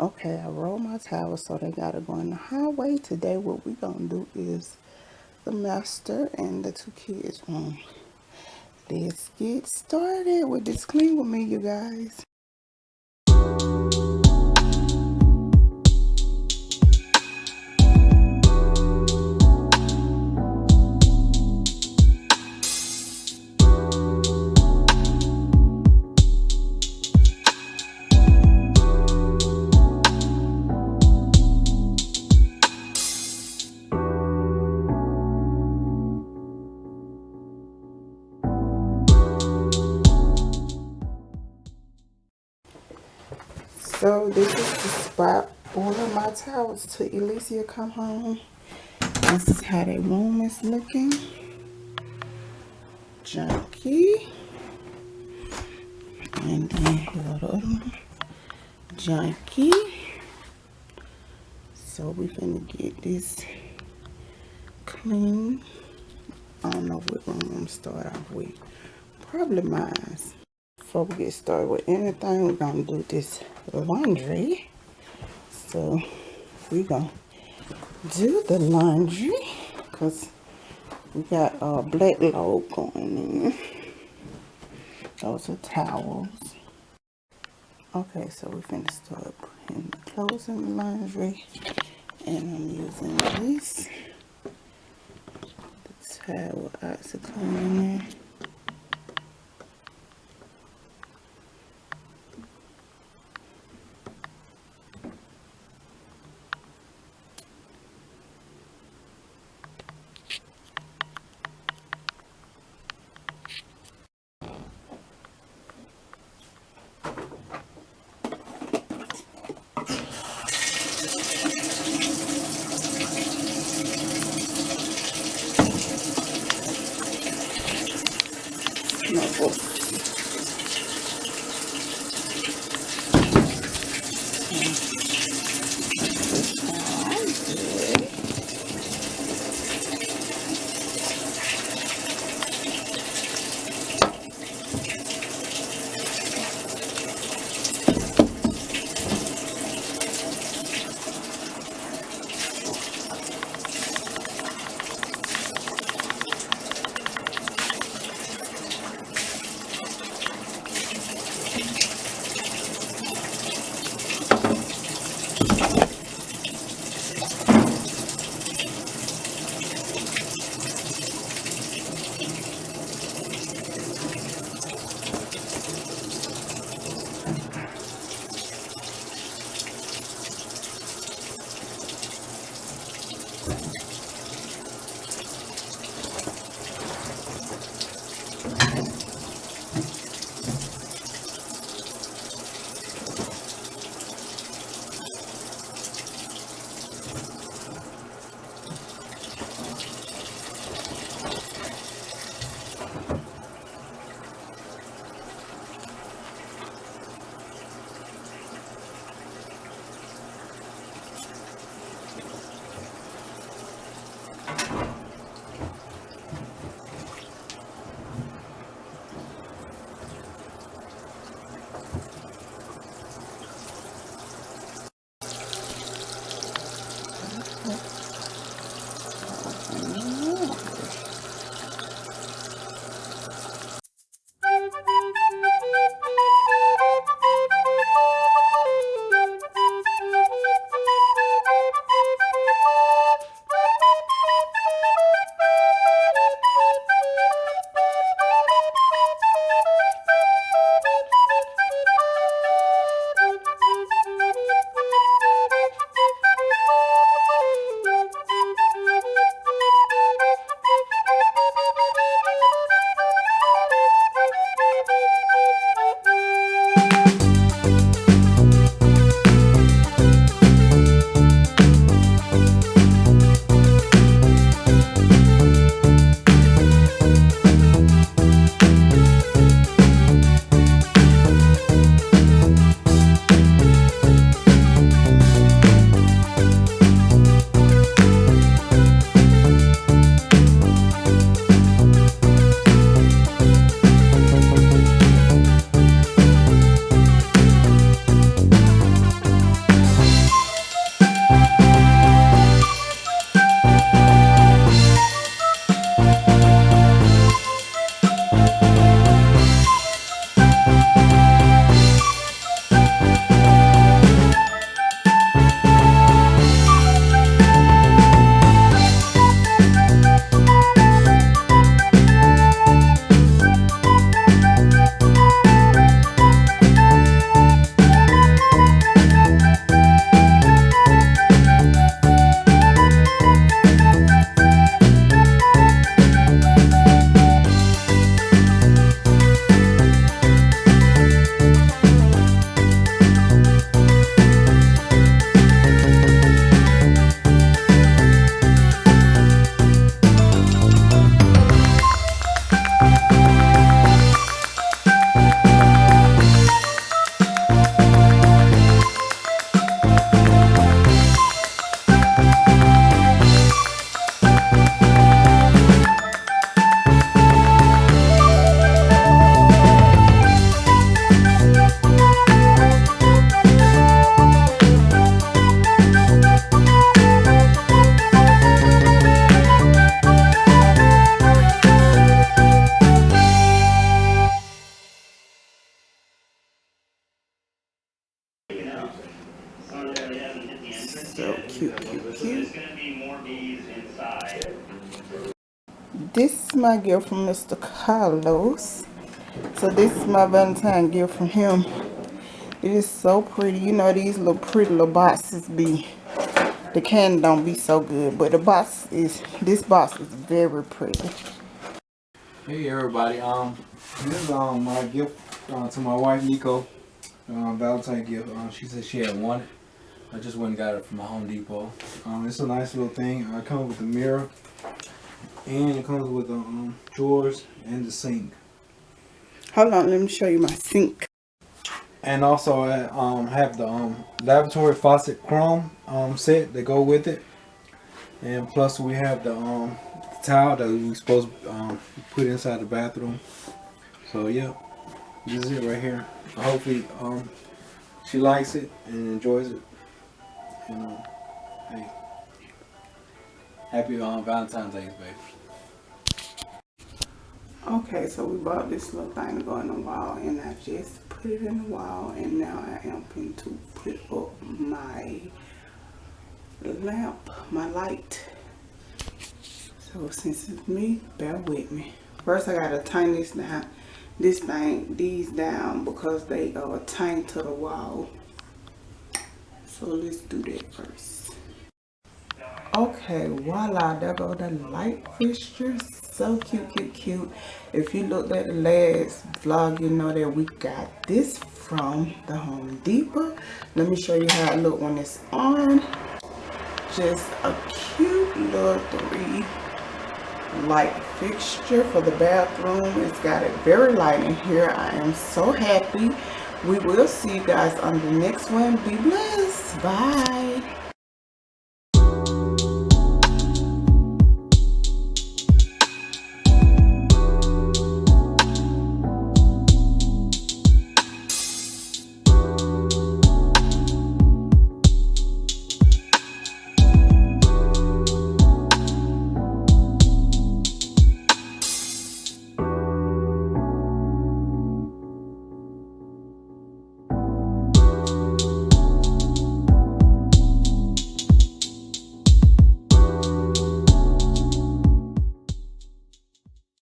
Okay, I rolled my towels so they gotta go in the highway. Today what we gonna do is the master and the two kids room. Let's get started with this clean with me, you guys. So this is the spot for my towels till Elysia come home. This is how their room is looking. Junky. And then here go the other one. Junky. So we finna get this clean. I don't know what room I'm gonna start off with. Probably mine. Before we get started with anything, we're gonna do this laundry. So we gonna do the laundry because we got a black load going in. Those are towels. Okay, so we finna start putting the clothes in the laundry, and I'm using this towel OxyClean. So cute, cute, cute. This is my gift from Mr. Carlos. So this is my Valentine gift from him. It is so pretty. You know these little pretty little boxes be, the candy don't be so good, but this box is very pretty. Hey everybody, this is my gift to my wife Nico, Valentine gift. She said she had wanted. I just went and got it from Home Depot. It's a nice little thing. It comes with the mirror, and it comes with the drawers and the sink. Hold on, let me show you my sink. And also I have the lavatory faucet chrome set that go with it, and plus we have the towel that we supposed to put inside the bathroom. So yeah, this is it right here. Hopefully she likes it and enjoys it. And hey, happy Valentine's Day, baby. Okay, so we bought this little thing to go in the wall, and I just put it in the wall, and now I am going to put up my lamp, my light. So since it's me, bear with me. First I gotta tighten these down because they are tied to the wall. So let's do that first. Okay, voila, there go the light fixtures. So cute, cute, cute. If you looked at the last vlog, you know that we got this from the Home Depot. Let me show you how it look when it's on. Just a cute little 3 light fixture for the bathroom. It's got it very light in here. I am so happy. We will see you guys on the next one. Be blessed. Bye.